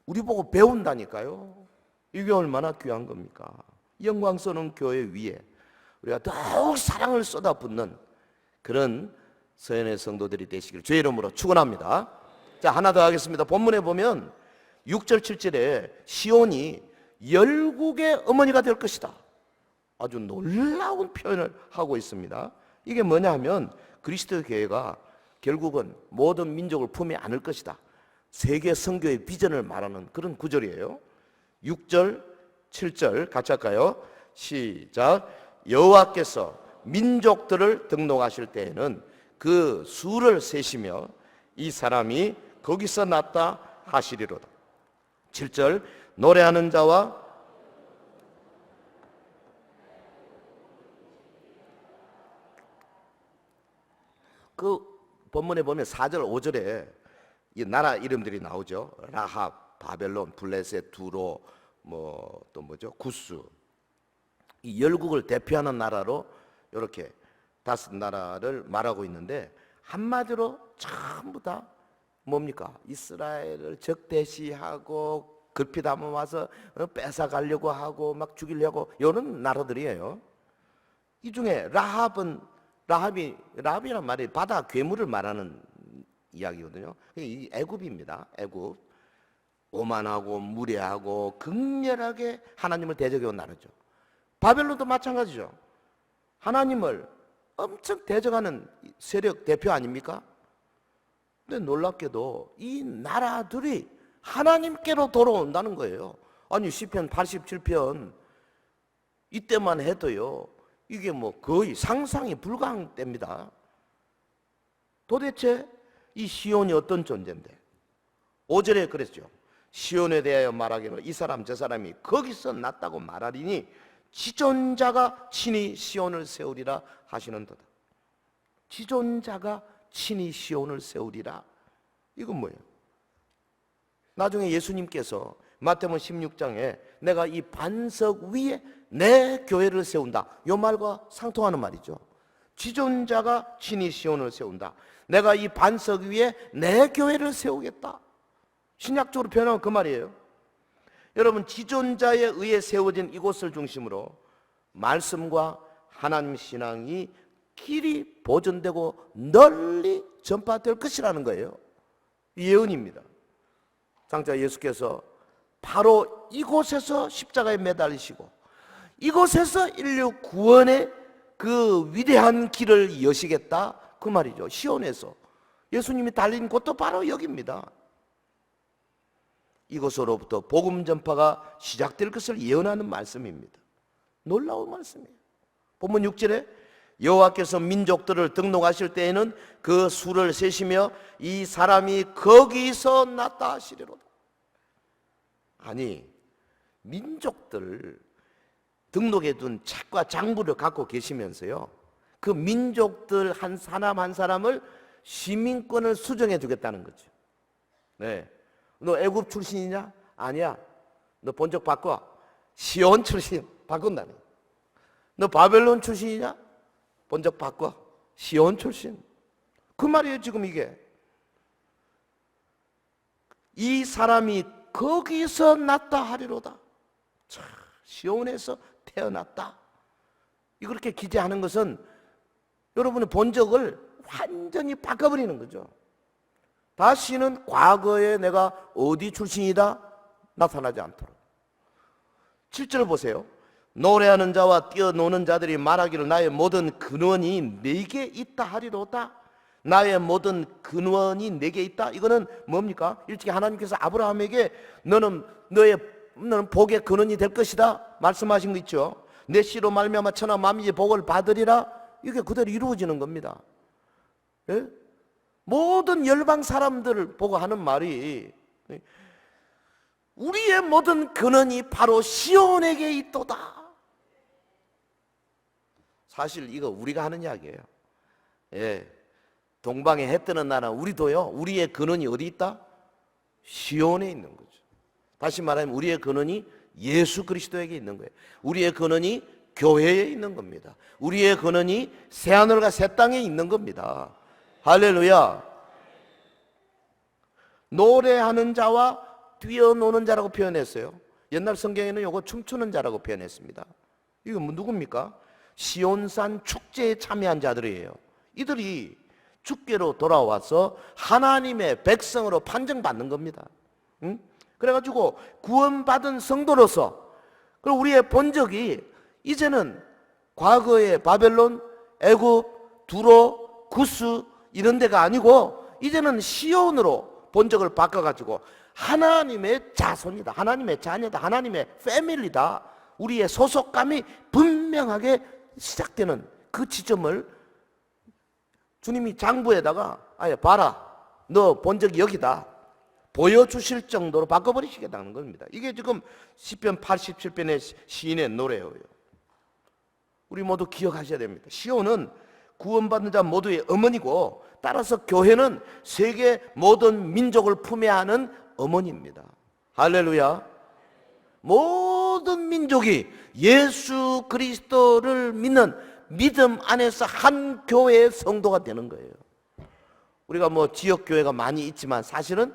우리 보고 배운다니까요. 이게 얼마나 귀한 겁니까? 영광스러운 교회 위에 우리가 더욱 사랑을 쏟아붓는 그런 서연의 성도들이 되시길 주의 이름으로 축원합니다. 자, 하나 더 하겠습니다. 본문에 보면 6절 7절에 시온이 열국의 어머니가 될 것이다. 아주 놀라운 표현을 하고 있습니다. 이게 뭐냐 하면 그리스도 교회가 결국은 모든 민족을 품에 안을 것이다. 세계 선교의 비전을 말하는 그런 구절이에요. 6절 7절 같이 할까요? 시작. 여호와께서 민족들을 등록하실 때에는 그 수를 세시며 이 사람이 거기서 났다 하시리로다. 7절. 노래하는 자와 그 본문에 보면 4절 5절에 이 나라 이름들이 나오죠. 라합, 바벨론, 블레셋, 두로, 또 뭐죠? 구스. 이 열국을 대표하는 나라로 이렇게 5나라를 말하고 있는데 한마디로 전부 다 뭡니까? 이스라엘을 적대시하고 급히 담아와서 뺏어가려고 하고 막 죽이려고 이런 나라들이에요. 이 중에 라합이란 말이 바다 괴물을 말하는 이야기거든요. 이 애굽입니다. 애굽. 오만하고 무례하고 극렬하게 하나님을 대적해 온 나라죠. 바벨론도 마찬가지죠. 하나님을 엄청 대적하는 세력 대표 아닙니까? 근데 놀랍게도 이 나라들이 하나님께로 돌아온다는 거예요. 아니 시편 87편 이때만 해도요 이게 거의 상상이 불가한 때입니다. 도대체 이 시온이 어떤 존재인데 5절에 그랬죠. 시온에 대하여 말하기를 이 사람 저 사람이 거기서 났다고 말하리니 지존자가 친히 시온을 세우리라 하시는도다. 지존자가 친히 시온을 세우리라. 이건 뭐예요? 나중에 예수님께서 마태복음 16장에 내가 이 반석 위에 내 교회를 세운다. 이 말과 상통하는 말이죠. 지존자가 친히 시온을 세운다. 내가 이 반석 위에 내 교회를 세우겠다. 신약적으로 표현하면 그 말이에요. 여러분 지존자에 의해 세워진 이곳을 중심으로 말씀과 하나님 신앙이 길이 보존되고 널리 전파될 것이라는 거예요. 예언입니다. 장차 예수께서 바로 이곳에서 십자가에 매달리시고 이곳에서 인류 구원의 그 위대한 길을 여시겠다 그 말이죠. 시온에서 예수님이 달린 곳도 바로 여기입니다. 이곳으로부터 복음 전파가 시작될 것을 예언하는 말씀입니다. 놀라운 말씀이에요. 본문 6절에 여호와께서 민족들을 등록하실 때에는 그 수를 세시며 이 사람이 거기서 났다 하시리로다. 아니 민족들 등록해 둔 책과 장부를 갖고 계시면서요 그 민족들 한 사람 한 사람을 시민권을 수정해 주겠다는 거죠. 네. 너 애굽 출신이냐? 아니야. 너 본적 바꿔. 시온 출신 바꾼다네. 너 바벨론 출신이냐? 본적 바꿔. 시온 출신. 그 말이에요 지금 이게. 이 사람이 거기서 났다 하리로다. 참, 시온에서 태어났다. 이렇게 기재하는 것은 여러분의 본적을 완전히 바꿔버리는 거죠. 다시는 과거에 내가 어디 출신이다 나타나지 않도록. 7절 보세요. 노래하는 자와 뛰어노는 자들이 말하기를 나의 모든 근원이 내게 있다 하리로다. 나의 모든 근원이 내게 있다. 이거는 뭡니까? 일찍이 하나님께서 아브라함에게 너는 복의 근원이 될 것이다 말씀하신 거 있죠. 내 씨로 말미암아 천하 만민이 복을 받으리라. 이게 그대로 이루어지는 겁니다. 예? 모든 열방 사람들을 보고 하는 말이 우리의 모든 근원이 바로 시온에게 있도다. 사실 이거 우리가 하는 이야기예요. 예, 동방에 해 뜨는 나라 우리도요, 우리의 근원이 어디 있다? 시온에 있는 거죠. 다시 말하면 우리의 근원이 예수 그리스도에게 있는 거예요. 우리의 근원이 교회에 있는 겁니다. 우리의 근원이 새하늘과 새 땅에 있는 겁니다. 할렐루야. 노래하는 자와 뛰어노는 자라고 표현했어요. 옛날 성경에는 이거 춤추는 자라고 표현했습니다. 이거 뭐 누굽니까? 시온산 축제에 참여한 자들이에요. 이들이 주께로 돌아와서 하나님의 백성으로 판정받는 겁니다. 응? 그래가지고 구원받은 성도로서, 그리고 우리의 본적이 이제는 과거의 바벨론, 애굽, 두로, 구스 이런 데가 아니고 이제는 시온으로 본적을 바꿔가지고 하나님의 자손이다, 하나님의 자녀다, 하나님의 패밀리다, 우리의 소속감이 분명하게 시작되는 그 지점을 주님이 장부에다가 아예 봐라, 너 본적이 여기다 보여주실 정도로 바꿔버리시겠다는 겁니다. 이게 지금 시편 87편의 시인의 노래예요. 우리 모두 기억하셔야 됩니다. 시온은 구원받는 자 모두의 어머니고, 따라서 교회는 세계 모든 민족을 품에 안은 어머니입니다. 할렐루야. 모든 민족이 예수 그리스도를 믿는 믿음 안에서 한 교회의 성도가 되는 거예요. 우리가 뭐 지역 교회가 많이 있지만 사실은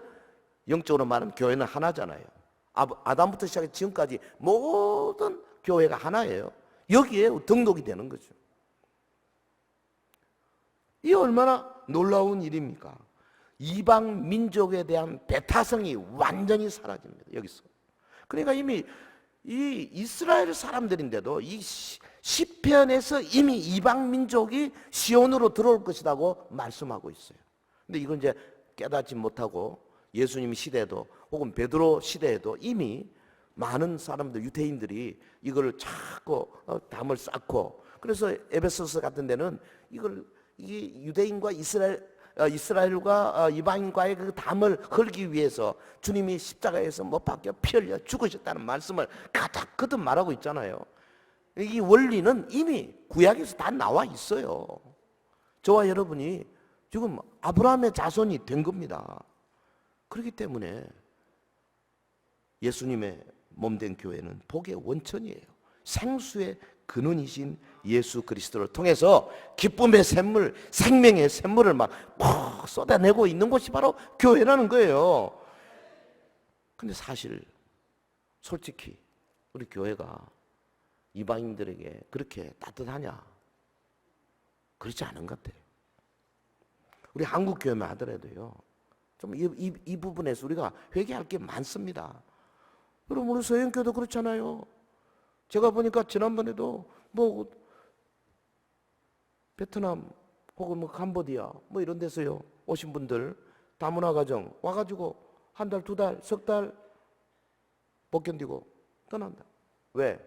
영적으로 말하면 교회는 하나잖아요. 아담부터 시작해 지금까지 모든 교회가 하나예요. 여기에 등록이 되는 거죠. 이 얼마나 놀라운 일입니까? 이방 민족에 대한 배타성이 완전히 사라집니다. 여기서. 그러니까 이미 이 이스라엘 사람들인데도 이 시편에서 이미 이방 민족이 시온으로 들어올 것이라고 말씀하고 있어요. 근데 이건 이제 깨닫지 못하고 예수님 시대에도 혹은 베드로 시대에도 이미 많은 사람들, 유대인들이 이걸 자꾸 담을 쌓고, 그래서 에베소서 같은 데는 이게 유대인과 이스라엘과 이방인과의 그 담을 헐기 위해서 주님이 십자가에서 못 박혀 피 흘려 죽으셨다는 말씀을 가닥 거듭 말하고 있잖아요. 이 원리는 이미 구약에서 다 나와 있어요. 저와 여러분이 지금 아브라함의 자손이 된 겁니다. 그렇기 때문에 예수님의 몸된 교회는 복의 원천이에요. 생수의 근원이신 예수 그리스도를 통해서 기쁨의 샘물, 생명의 샘물을 막 쏟아내고 있는 곳이 바로 교회라는 거예요. 근데 사실 솔직히 우리 교회가 이방인들에게 그렇게 따뜻하냐? 그렇지 않은 것 같아요. 우리 한국 교회만 하더라도요, 좀 이 부분에서 우리가 회개할 게 많습니다. 여러분, 우리 서영교도 그렇잖아요. 제가 보니까 지난번에도 뭐 베트남 혹은 뭐 캄보디아 뭐 이런 데서요 오신 분들 다문화 가정 와가지고 한 달, 두 달, 석 달 못 견디고 떠난다. 왜?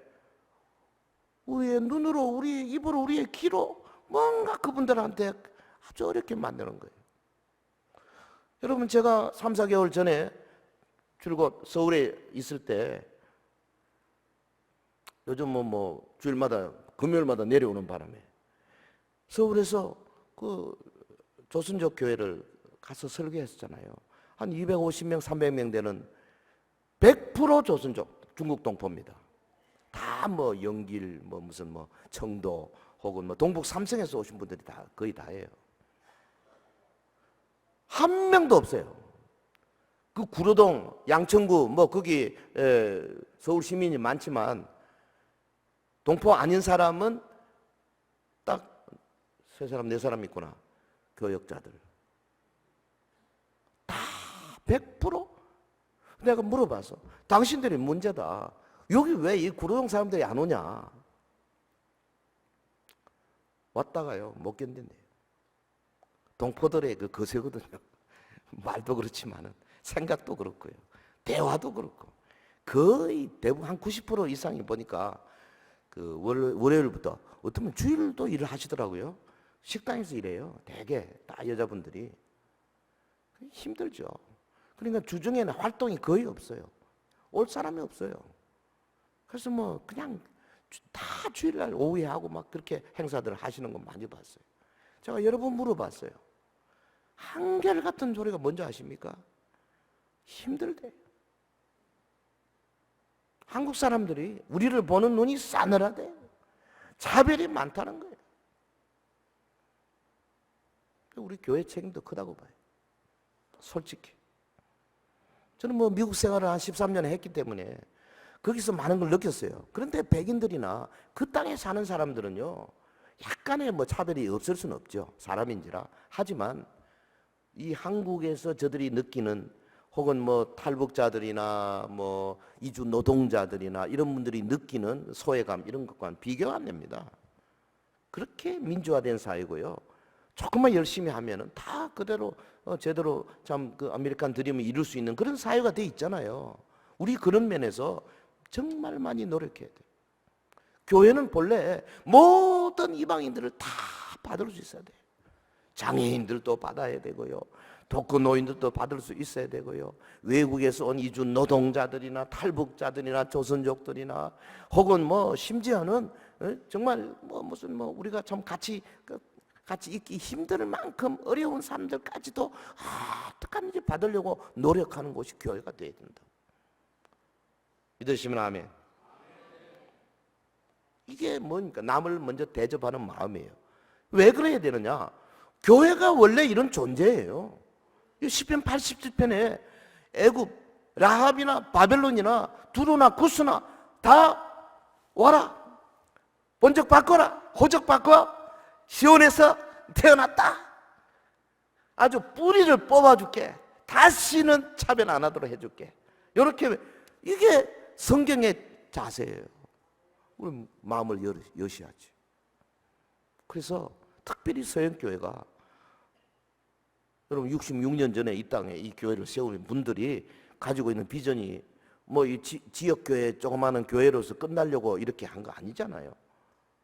우리의 눈으로, 우리의 입으로, 우리의 귀로 뭔가 그분들한테 아주 어렵게 만드는 거예요. 여러분, 제가 3, 4개월 전에 줄곧 서울에 있을 때, 요즘 뭐 주일마다 금요일마다 내려오는 바람에 서울에서 그 조선족 교회를 가서 설교했었잖아요. 한 250명, 300명 되는 100% 조선족, 중국 동포입니다. 다 뭐 영길, 뭐 무슨 뭐 청도 혹은 뭐 동북 삼성에서 오신 분들이 다 거의 다예요. 한 명도 없어요. 그 구로동, 양천구 뭐 거기 서울 시민이 많지만 동포 아닌 사람은 딱 3사람, 4사람 있구나. 교역자들 다 100%? 내가 물어봐서 당신들이 문제다. 여기 왜 이 구로동 사람들이 안 오냐? 왔다가요 못 견딘대요. 동포들의 그 거세거든요. 말도 그렇지만은 생각도 그렇고요, 대화도 그렇고, 거의 대부분 한 90% 이상이 보니까 그 월요일부터 어쩌면 주일도 일을 하시더라고요. 식당에서 일해요. 대개 다 여자분들이. 힘들죠. 그러니까 주중에는 활동이 거의 없어요. 올 사람이 없어요. 그래서 뭐 그냥 다 주일날 오후에 하고 막 그렇게 행사들 하시는 거 많이 봤어요. 제가 여러 번 물어봤어요. 한결같은 소리가 뭔지 아십니까? 힘들대. 한국 사람들이 우리를 보는 눈이 싸늘하대. 차별이 많다는 거예요. 우리 교회 책임도 크다고 봐요. 솔직히. 저는 뭐 미국 생활을 한 13년 했기 때문에 거기서 많은 걸 느꼈어요. 그런데 백인들이나 그 땅에 사는 사람들은요, 약간의 뭐 차별이 없을 수는 없죠. 사람인지라. 하지만 이 한국에서 저들이 느끼는, 혹은 뭐 탈북자들이나 뭐 이주 노동자들이나 이런 분들이 느끼는 소외감, 이런 것과는 비교가 안 됩니다. 그렇게 민주화된 사회고요. 조금만 열심히 하면은 다 그대로 제대로 참 그 아메리칸 드림을 이룰 수 있는 그런 사회가 돼 있잖아요. 우리 그런 면에서 정말 많이 노력해야 돼요. 교회는 본래 모든 이방인들을 다 받을 수 있어야 돼요. 장애인들도 받아야 되고요. 독거노인들도 받을 수 있어야 되고요. 외국에서 온 이주 노동자들이나 탈북자들이나 조선족들이나 혹은 뭐 심지어는 정말 뭐 무슨 뭐 우리가 참 같이 있기 힘들 만큼 어려운 사람들까지도 어떡하는지 받으려고 노력하는 곳이 교회가 돼야 된다. 믿으시면 아멘. 이게 뭐니까 남을 먼저 대접하는 마음이에요. 왜 그래야 되느냐? 교회가 원래 이런 존재예요. 시편 87편에 애굽, 라합이나 바벨론이나 두루나 구스나 다 와라. 본적 바꿔라. 호적 바꿔. 시온에서 태어났다. 아주 뿌리를 뽑아줄게. 다시는 차별 안 하도록 해줄게. 이렇게, 이게 성경의 자세예요. 우리 마음을 여셔야지. 그래서 특별히 서영교회가, 여러분 66년 전에 이 땅에 이 교회를 세우는 분들이 가지고 있는 비전이 뭐 이 지역교회 조그마한 교회로서 끝나려고 이렇게 한 거 아니잖아요.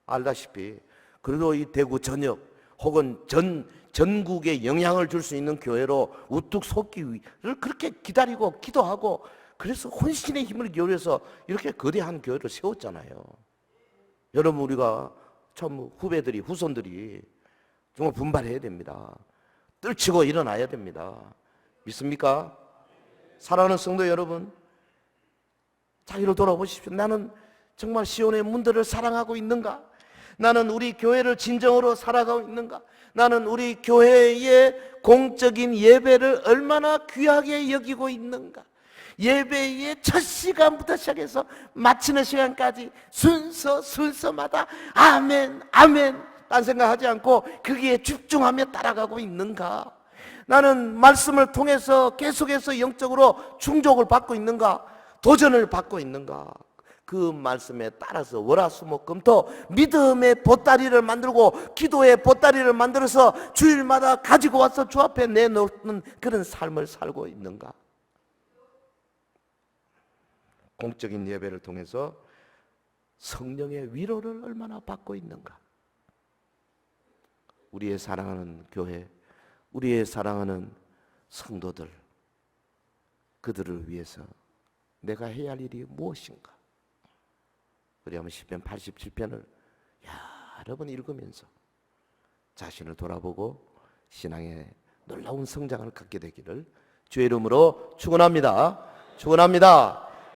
알다시피 그래도 이 대구 전역 혹은 전국에 영향을 줄 수 있는 교회로 우뚝 섰기를 그렇게 기다리고 기도하고, 그래서 혼신의 힘을 기울여서 이렇게 거대한 교회를 세웠잖아요. 여러분 우리가 참 후손들이 정말 분발해야 됩니다. 떨치고 일어나야 됩니다. 믿습니까? 사랑하는 성도 여러분, 자기를 돌아보십시오. 나는 정말 시온의 문들을 사랑하고 있는가? 나는 우리 교회를 진정으로 살아가고 있는가? 나는 우리 교회의 공적인 예배를 얼마나 귀하게 여기고 있는가? 예배의 첫 시간부터 시작해서 마치는 시간까지 순서마다 아멘, 아멘 딴 생각하지 않고 거기에 집중하며 따라가고 있는가? 나는 말씀을 통해서 계속해서 영적으로 충족을 받고 있는가? 도전을 받고 있는가? 그 말씀에 따라서 월화수목금토 믿음의 보따리를 만들고 기도의 보따리를 만들어서 주일마다 가지고 와서 주 앞에 내놓는 그런 삶을 살고 있는가? 공적인 예배를 통해서 성령의 위로를 얼마나 받고 있는가? 우리의 사랑하는 교회, 우리의 사랑하는 성도들, 그들을 위해서 내가 해야 할 일이 무엇인가? 우리 한번 시편 87편을 여러 번 읽으면서 자신을 돌아보고 신앙의 놀라운 성장을 갖게 되기를 주의 이름으로 축원합니다. 축원합니다.